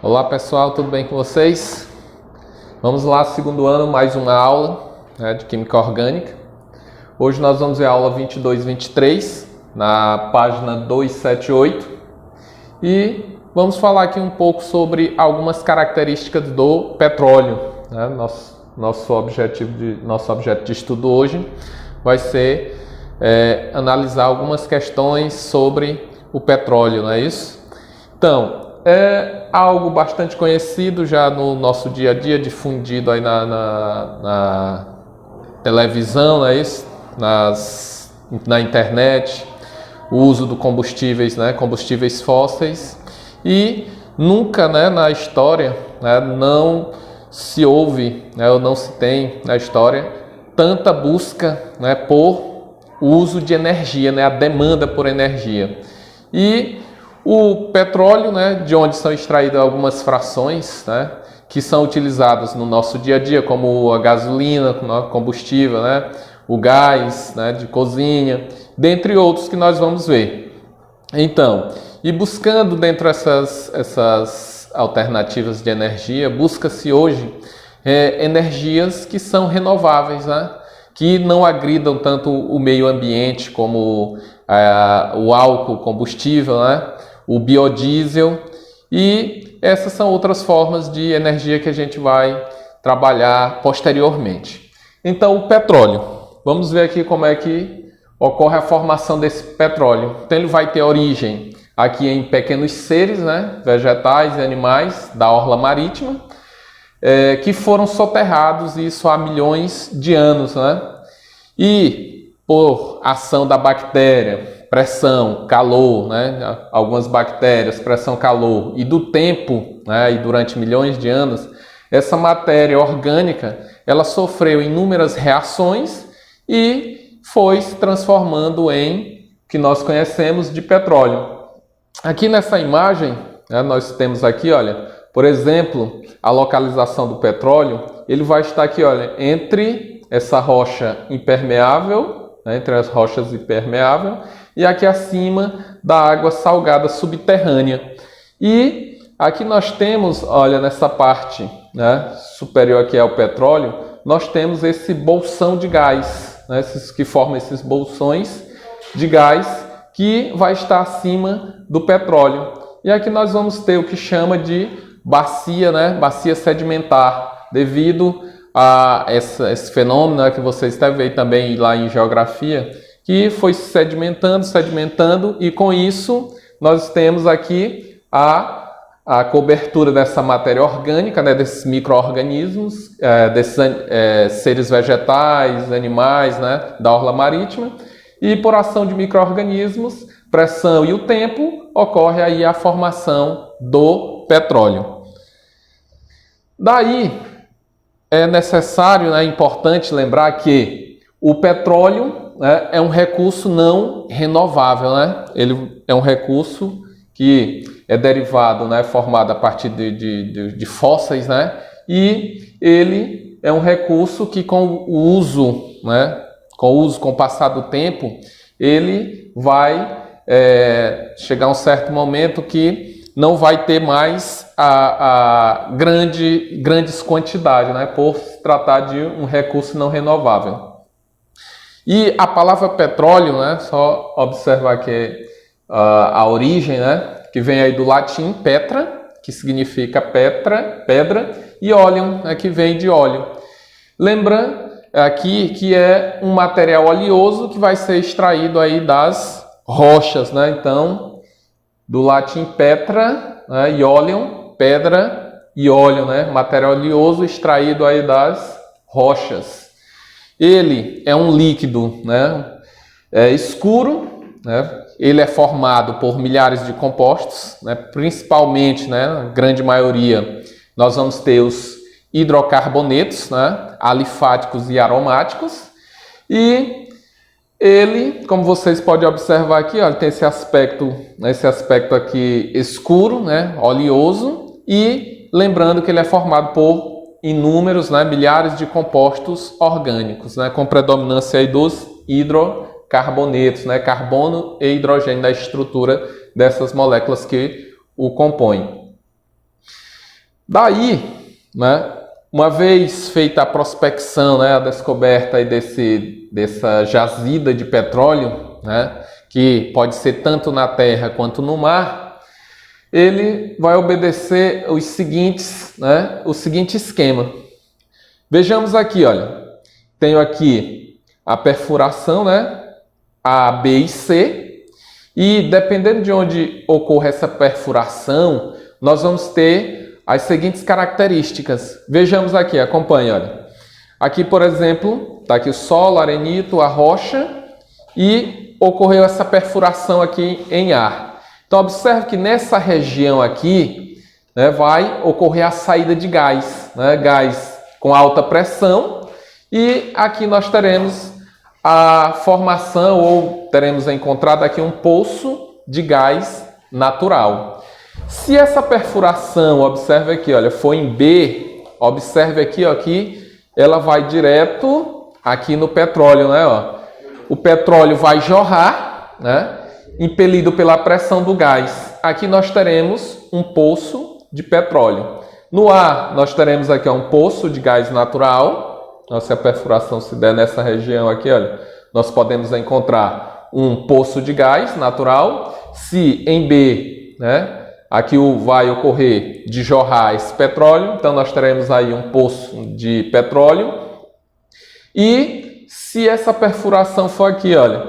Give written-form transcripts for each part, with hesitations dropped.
Olá pessoal, tudo bem com vocês? Vamos lá, segundo ano, mais uma aula de Química Orgânica. Hoje nós vamos ver a aula 22 e 23, na página 278. E vamos falar aqui um pouco sobre algumas características do petróleo. Nosso objeto de estudo hoje vai ser analisar algumas questões sobre o petróleo, não é isso? Então, é algo bastante conhecido já no nosso dia a dia, difundido aí na televisão, não é isso? Na internet, o uso de combustíveis, combustíveis fósseis, e nunca, na história, não se houve, ou não se tem na história tanta busca, por uso de energia, a demanda por energia. E o petróleo, de onde são extraídas algumas frações, que são utilizadas no nosso dia a dia, como a gasolina, combustível, o gás, de cozinha, dentre outros que nós vamos ver. Então, e buscando dentro essas alternativas de energia, busca-se hoje energias que são renováveis, que não agridam tanto o meio ambiente como o álcool combustível, o biodiesel, e essas são outras formas de energia que a gente vai trabalhar posteriormente. Então, o petróleo. Vamos ver aqui como é que ocorre a formação desse petróleo. Então, ele vai ter origem aqui em pequenos seres, vegetais e animais da orla marítima, que foram soterrados, isso há milhões de anos, E por ação da bactéria, pressão, calor, algumas bactérias, pressão, calor, e do tempo, e durante milhões de anos, essa matéria orgânica, ela sofreu inúmeras reações e foi se transformando em o que nós conhecemos de petróleo. Aqui nessa imagem, nós temos aqui, olha, por exemplo, a localização do petróleo, ele vai estar aqui, olha, entre essa rocha impermeável, entre as rochas impermeáveis, e aqui acima da água salgada subterrânea. E aqui nós temos, olha, nessa parte superior aqui ao petróleo, nós temos esse bolsão de gás, esses que formam esses bolsões de gás, que vai estar acima do petróleo. E aqui nós vamos ter o que chama de bacia, bacia sedimentar, devido a esse fenômeno que vocês devem ver também lá em geografia, que foi sedimentando, e com isso nós temos aqui a cobertura dessa matéria orgânica, desses micro-organismos, desses seres vegetais, animais, da orla marítima, e por ação de micro-organismos, pressão e o tempo, ocorre aí a formação do petróleo. Daí é necessário, é importante lembrar que o petróleo é um recurso não renovável, Ele é um recurso que é derivado, formado a partir de fósseis, E ele é um recurso que com o uso, com o passar do tempo, ele vai chegar a um certo momento que não vai ter mais grandes quantidades, por se tratar de um recurso não renovável. E a palavra petróleo, só observar aqui a origem, que vem aí do latim petra, que significa pedra, e oleum, que vem de óleo. Lembrando aqui que é um material oleoso que vai ser extraído aí das rochas, Então, do latim petra, e oleum, pedra e óleo, material oleoso extraído aí das rochas. Ele é um líquido, escuro, Ele é formado por milhares de compostos, principalmente, a grande maioria, nós vamos ter os hidrocarbonetos, alifáticos e aromáticos, e ele, como vocês podem observar aqui, ele tem esse aspecto aqui escuro, oleoso, e lembrando que ele é formado por inúmeros, milhares de compostos orgânicos, com predominância aí dos hidrocarbonetos, carbono e hidrogênio da estrutura dessas moléculas que o compõem. Daí, né, uma vez feita a prospecção, né, a descoberta aí dessa jazida de petróleo, né, que pode ser tanto na terra quanto no mar, ele vai obedecer o seguinte esquema. Vejamos aqui, olha, tenho aqui a perfuração, né, A, B e C, e dependendo de onde ocorre essa perfuração, nós vamos ter as seguintes características. Vejamos aqui, acompanhe, olha. Aqui, por exemplo, está aqui o solo, arenito, a rocha, e ocorreu essa perfuração aqui em ar. Então, observe que nessa região aqui, né, vai ocorrer a saída de gás, né, gás com alta pressão, e aqui nós teremos a formação, ou teremos encontrado aqui um poço de gás natural. Se essa perfuração, observe aqui, olha, for em B, observe aqui, ó, que ela vai direto aqui no petróleo, né, ó. O petróleo vai jorrar, né, impelido pela pressão do gás. Aqui nós teremos um poço de petróleo. No ar, nós teremos aqui, ó, um poço de gás natural. Então, se a perfuração se der nessa região aqui, olha, nós podemos encontrar um poço de gás natural. Se em B, né, aqui vai ocorrer de jorrar esse petróleo, então nós teremos aí um poço de petróleo. E se essa perfuração for aqui, olha,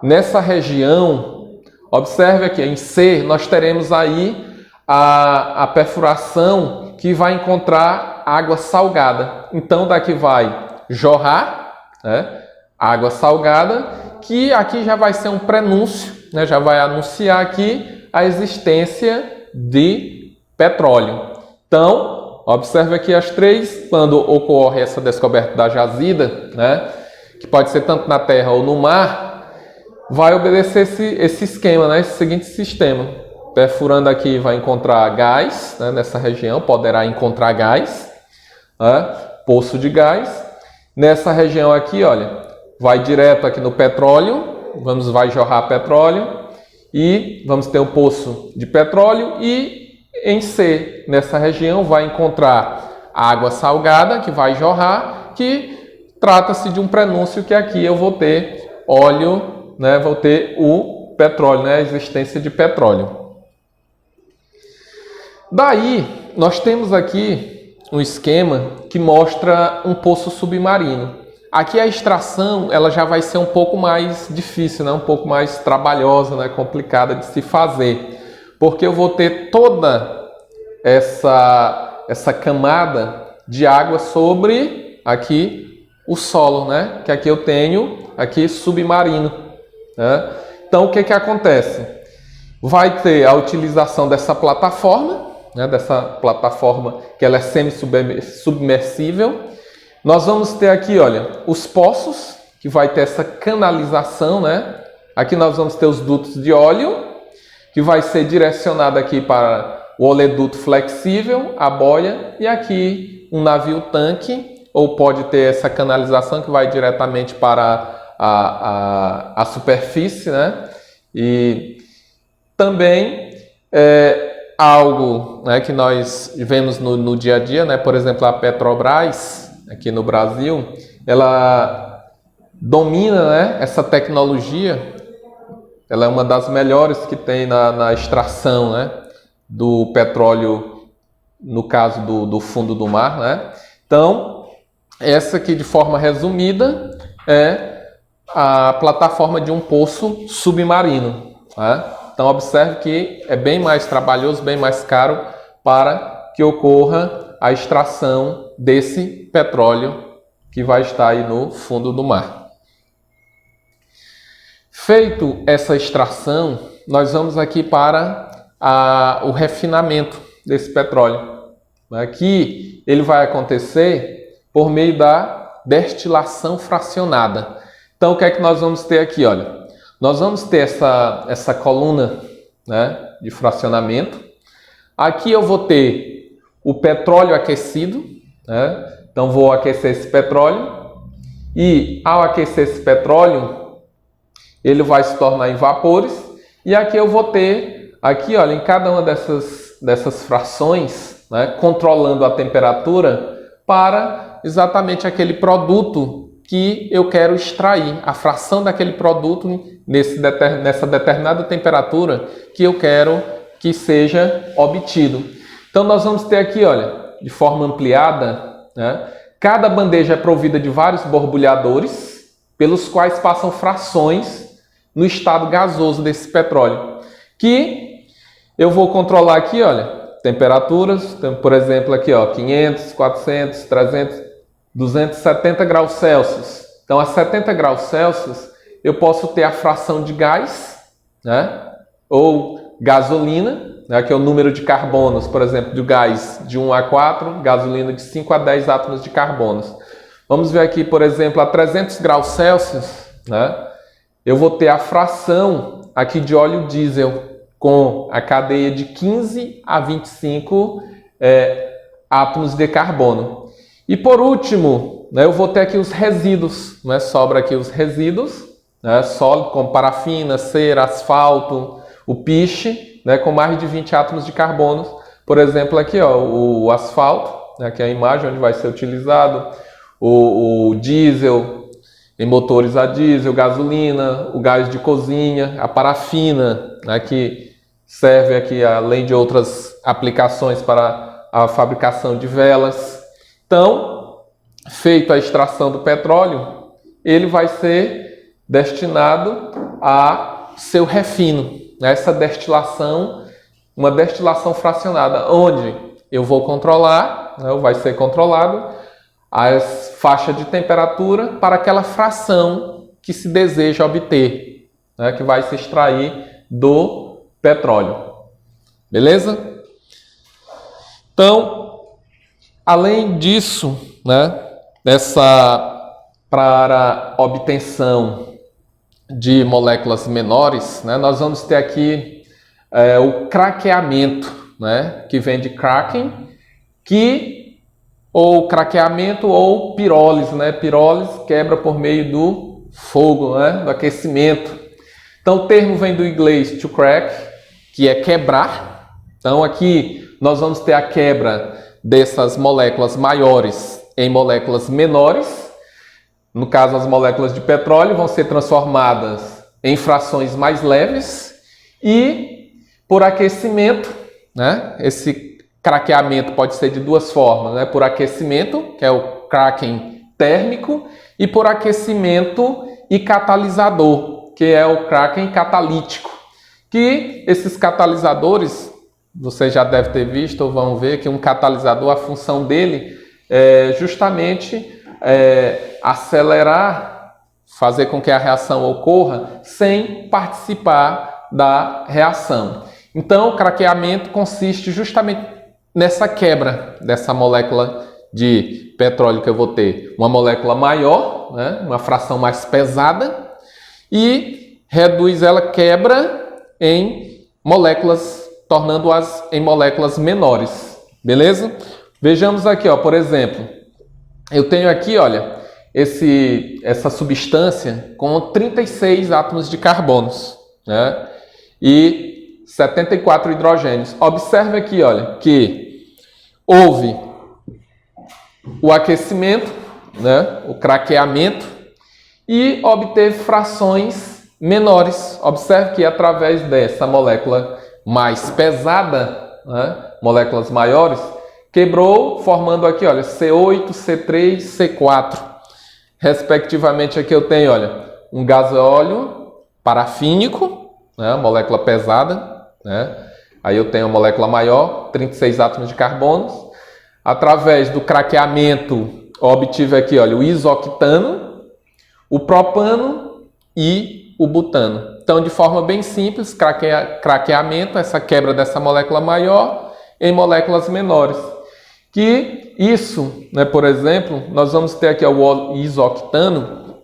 nessa região, observe aqui, em C, nós teremos aí a perfuração que vai encontrar água salgada. Então, daqui vai jorrar, né, água salgada, que aqui já vai ser um prenúncio, né, já vai anunciar aqui a existência de petróleo. Então, observe aqui as três, quando ocorre essa descoberta da jazida, né, que pode ser tanto na terra ou no mar, vai obedecer esse esquema, né, esse seguinte sistema. Perfurando aqui vai encontrar gás, né, nessa região, poderá encontrar gás, né, poço de gás. Nessa região aqui, olha, vai direto aqui no petróleo, vai jorrar petróleo e vamos ter um poço de petróleo. E em C, nessa região, vai encontrar água salgada que vai jorrar, que trata-se de um prenúncio que aqui eu vou ter óleo, né, vou ter o petróleo, né, a existência de petróleo. Daí, nós temos aqui um esquema que mostra um poço submarino. Aqui a extração ela já vai ser um pouco mais difícil, né? Um pouco mais trabalhosa, né? Complicada de se fazer. Porque eu vou ter toda essa camada de água sobre aqui o solo, né? Que aqui eu tenho aqui submarino, né? Então, o que acontece? Vai ter a utilização dessa plataforma, né, dessa plataforma que ela é semi-submersível. Nós vamos ter aqui, olha, os poços, que vai ter essa canalização, né? Aqui nós vamos ter os dutos de óleo, que vai ser direcionado aqui para o oleoduto flexível, a boia, e aqui um navio-tanque, ou pode ter essa canalização que vai diretamente para a superfície, né? E também algo, né, que nós vemos no dia a dia, né? Por exemplo, a Petrobras, aqui no Brasil, ela domina, né, essa tecnologia, ela é uma das melhores que tem na extração, né, do petróleo, no caso do fundo do mar, né? Então, essa aqui, de forma resumida, é a plataforma de um poço submarino, né? Então, observe que é bem mais trabalhoso, bem mais caro para que ocorra a extração desse petróleo que vai estar aí no fundo do mar. Feito essa extração, nós vamos aqui para o refinamento desse petróleo. Aqui ele vai acontecer por meio da destilação fracionada. Então, o que é que nós vamos ter aqui? Olha, nós vamos ter essa coluna, né, de fracionamento. Aqui eu vou ter o petróleo aquecido, né? Então vou aquecer esse petróleo e ao aquecer esse petróleo ele vai se tornar em vapores, e aqui eu vou ter, aqui olha, em cada uma dessas frações, né, controlando a temperatura para exatamente aquele produto que eu quero extrair, a fração daquele produto nessa determinada temperatura que eu quero que seja obtido. Então nós vamos ter aqui, olha, de forma ampliada, né, cada bandeja é provida de vários borbulhadores, pelos quais passam frações no estado gasoso desse petróleo, que eu vou controlar aqui, olha, temperaturas, por exemplo, aqui, ó, 500, 400, 300, 270 graus Celsius. Então, a 70 graus Celsius, eu posso ter a fração de gás, né, ou gasolina, né, que é o número de carbonos, por exemplo, do gás de 1 a 4, gasolina de 5 a 10 átomos de carbonos. Vamos ver aqui, por exemplo, a 300 graus Celsius, né, eu vou ter a fração aqui de óleo diesel com a cadeia de 15 a 25 átomos de carbono. E por último, né, eu vou ter aqui os resíduos, né, sobra aqui os resíduos, né, sólido como parafina, cera, asfalto, o piche, né, com mais de 20 átomos de carbono. Por exemplo, aqui, ó, o asfalto, né, que é a imagem onde vai ser utilizado, o diesel, em motores a diesel, gasolina, o gás de cozinha, a parafina, né, que serve aqui, além de outras aplicações, para a fabricação de velas. Então, feita a extração do petróleo, ele vai ser destinado a seu refino, né, essa destilação, uma destilação fracionada, onde eu vou controlar, né, ou vai ser controlado, as faixas de temperatura para aquela fração que se deseja obter, né, que vai se extrair do petróleo. Beleza? Então, além disso, né, para obtenção de moléculas menores, né, nós vamos ter aqui o craqueamento, né, que vem de cracking, ou craqueamento ou pirólise, né? Pirólise quebra por meio do fogo, né? Do aquecimento. Então o termo vem do inglês to crack, que é quebrar. Então aqui nós vamos ter a quebra dessas moléculas maiores em moléculas menores. No caso, as moléculas de petróleo vão ser transformadas em frações mais leves e por aquecimento, né? Esse craqueamento pode ser de duas formas, né? Por aquecimento, que é o cracking térmico, e por aquecimento e catalisador, que é o cracking catalítico. Que esses catalisadores, você já deve ter visto ou vão ver que um catalisador, a função dele é justamente acelerar, fazer com que a reação ocorra sem participar da reação. Então, o craqueamento consiste justamente nessa quebra dessa molécula de petróleo que eu vou ter. Uma molécula maior, né, uma fração mais pesada, e reduz ela, quebra em moléculas, tornando-as em moléculas menores. Beleza? Vejamos aqui, ó, por exemplo, eu tenho aqui, olha, essa substância com 36 átomos de carbonos, né, e 74 hidrogênios. Observe aqui, olha, que houve o aquecimento, né, o craqueamento, e obteve frações menores. Observe que através dessa molécula mais pesada, né, moléculas maiores, quebrou, formando aqui, olha, C8, C3, C4. Respectivamente, aqui eu tenho, olha, um gasóleo parafínico, né, molécula pesada, né? Aí eu tenho a molécula maior, 36 átomos de carbono. Através do craqueamento, obtive aqui, olha, o isoctano, o propano e o butano. Então, de forma bem simples, craqueamento, essa quebra dessa molécula maior em moléculas menores. Que isso, né, por exemplo, nós vamos ter aqui o isoctano,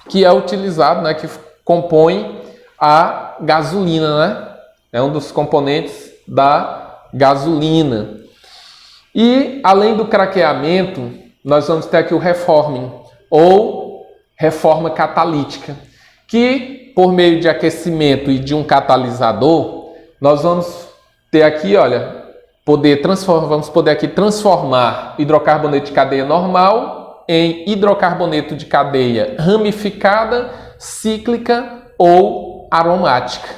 que é utilizado, né, que compõe a gasolina, né? É um dos componentes da gasolina. E, além do craqueamento, nós vamos ter aqui o reforming, ou reforma catalítica, que, por meio de aquecimento e de um catalisador, nós vamos ter aqui, olha, vamos poder aqui transformar hidrocarboneto de cadeia normal em hidrocarboneto de cadeia ramificada, cíclica ou aromática.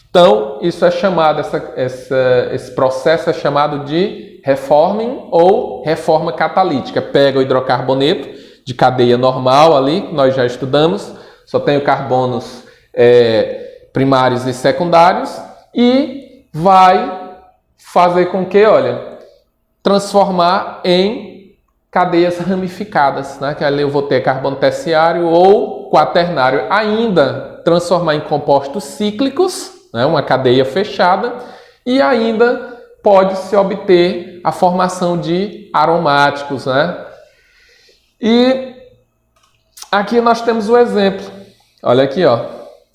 Então, isso é chamado, esse processo é chamado de reforming ou reforma catalítica. Pega o hidrocarboneto de cadeia normal ali, que nós já estudamos, só tem carbonos primários e secundários, e vai fazer com que, transformar em cadeias ramificadas, né? Que ali eu vou ter carbono terciário ou quaternário, ainda transformar em compostos cíclicos, né? Uma cadeia fechada, e ainda pode-se obter a formação de aromáticos, né? E aqui nós temos o exemplo. Olha aqui,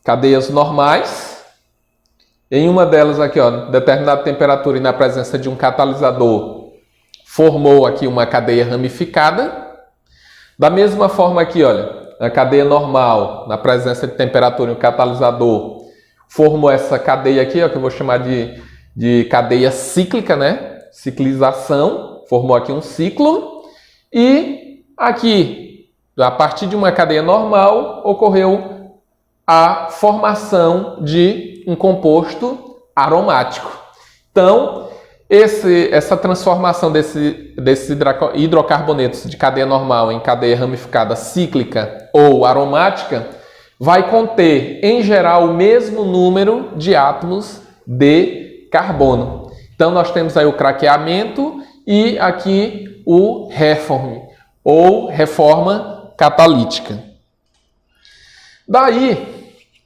cadeias normais. Em uma delas aqui, determinada temperatura e na presença de um catalisador, formou aqui uma cadeia ramificada. Da mesma forma aqui, a cadeia normal, na presença de temperatura e um catalisador, formou essa cadeia aqui, que eu vou chamar de cadeia cíclica, né? Ciclização, formou aqui um ciclo. E aqui, a partir de uma cadeia normal, ocorreu a formação de um composto aromático. Então, essa transformação desses hidrocarbonetos de cadeia normal em cadeia ramificada cíclica ou aromática vai conter, em geral, o mesmo número de átomos de carbono. Então, nós temos aí o craqueamento e aqui o reform, ou reforma catalítica. Daí,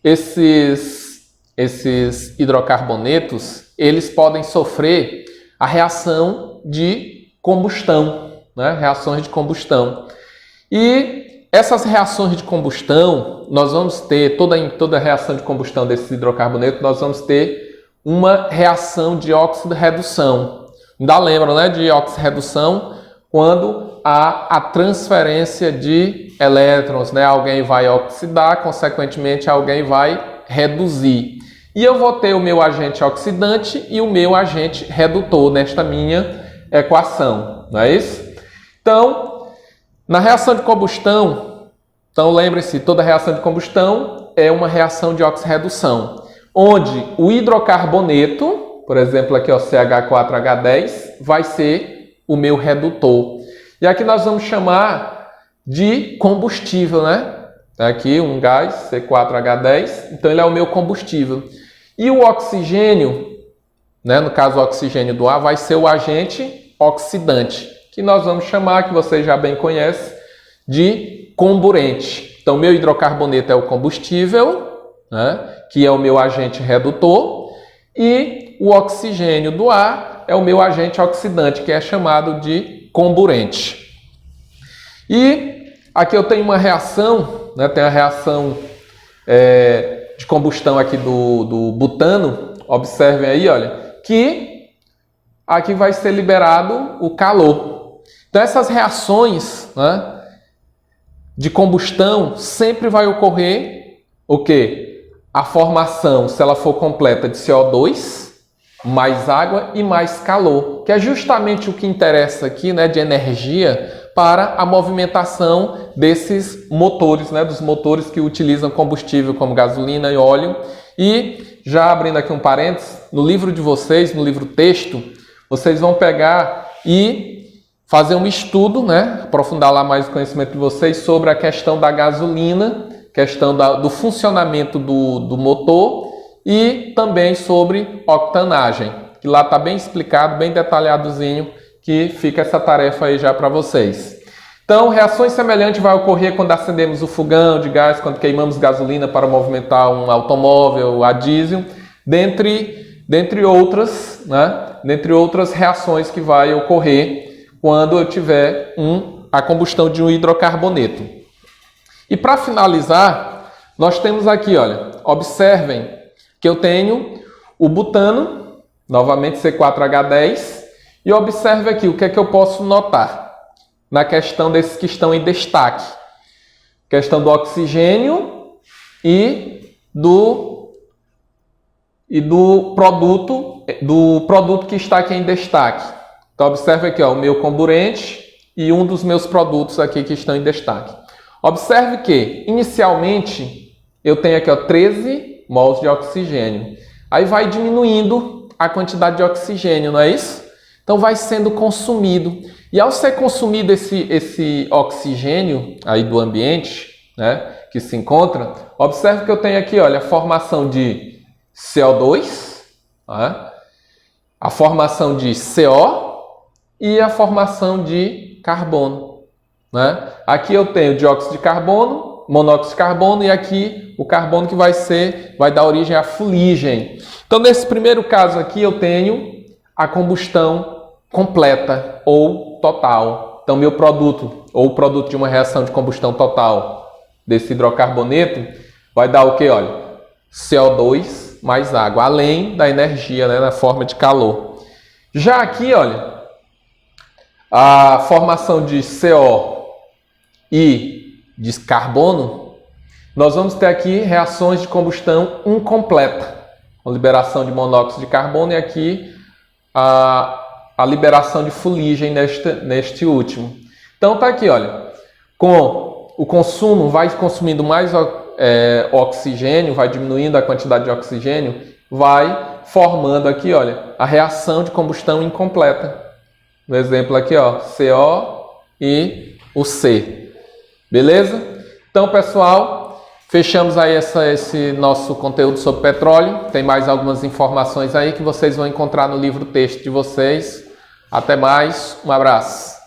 esses hidrocarbonetos, eles podem sofrer a reação de combustão, né? Reações de combustão. E essas reações de combustão, nós vamos ter, toda reação de combustão desses hidrocarbonetos, nós vamos ter uma reação de óxido-redução. Ainda lembram, né, de óxido-redução? Quando há a transferência de elétrons, né? Alguém vai oxidar, consequentemente alguém vai reduzir. E eu vou ter o meu agente oxidante e o meu agente redutor nesta minha equação, não é isso? Então, na reação de combustão, então lembre-se, toda reação de combustão é uma reação de oxirredução, onde o hidrocarboneto, por exemplo aqui CH4H10, vai ser o meu redutor. E aqui nós vamos chamar de combustível, né? Aqui um gás, C4H10, então ele é o meu combustível. E o oxigênio, né, no caso o oxigênio do ar, vai ser o agente oxidante, que nós vamos chamar, que vocês já bem conhecem, de comburente. Então, meu hidrocarboneto é o combustível, né, que é o meu agente redutor, e o oxigênio do ar é o meu agente oxidante, que é chamado de comburente. E aqui eu tenho uma reação, né, tem a reação de combustão aqui do butano. Observem aí, que aqui vai ser liberado o calor. Então, essas reações, né, de combustão sempre vai ocorrer o quê? A formação, se ela for completa, de CO2, mais água e mais calor, que é justamente o que interessa aqui, né, de energia para a movimentação desses motores, né, dos motores que utilizam combustível como gasolina e óleo. E, já abrindo aqui um parênteses, no livro de vocês, no livro texto, vocês vão pegar e fazer um estudo, né, aprofundar lá mais o conhecimento de vocês sobre a questão da gasolina, questão do funcionamento do motor e também sobre octanagem, que lá está bem explicado, bem detalhadozinho, que fica essa tarefa aí já para vocês. Então, reações semelhantes vai ocorrer quando acendemos o fogão de gás, quando queimamos gasolina para movimentar um automóvel a diesel, dentre outras, né? Dentre outras reações que vai ocorrer quando eu tiver a combustão de um hidrocarboneto. E para finalizar, nós temos aqui, observem que eu tenho o butano, novamente C4H10, e observe aqui o que é que eu posso notar na questão desses que estão em destaque. Questão do oxigênio e do produto do produto que está aqui em destaque. Então, observe aqui, ó, o meu comburente e um dos meus produtos aqui que estão em destaque. Observe que, inicialmente, eu tenho aqui, ó, 13 mols de oxigênio. Aí vai diminuindo a quantidade de oxigênio, não é isso? Então, vai sendo consumido. E ao ser consumido esse oxigênio aí do ambiente, né, que se encontra, observe que eu tenho aqui, olha, a formação de CO2, né, a formação de CO e a formação de carbono, né? Aqui eu tenho dióxido de carbono, monóxido de carbono e aqui o carbono que vai dar origem à fuligem. Então, nesse primeiro caso aqui, eu tenho a combustão completa ou total. Então, meu produto, ou o produto de uma reação de combustão total desse hidrocarboneto, vai dar o que? Olha, CO2 mais água, além da energia, né, na forma de calor. Já aqui, olha, a formação de CO e de carbono, nós vamos ter aqui reações de combustão incompleta, com liberação de monóxido de carbono e aqui a liberação de fuligem neste último. Então tá aqui, olha, com o consumo vai consumindo mais oxigênio, vai diminuindo a quantidade de oxigênio, vai formando aqui, olha, a reação de combustão incompleta. No exemplo aqui, ó, CO e o C. Beleza? Então, pessoal, fechamos aí esse nosso conteúdo sobre petróleo. Tem mais algumas informações aí que vocês vão encontrar no livro texto de vocês. Até mais, um abraço.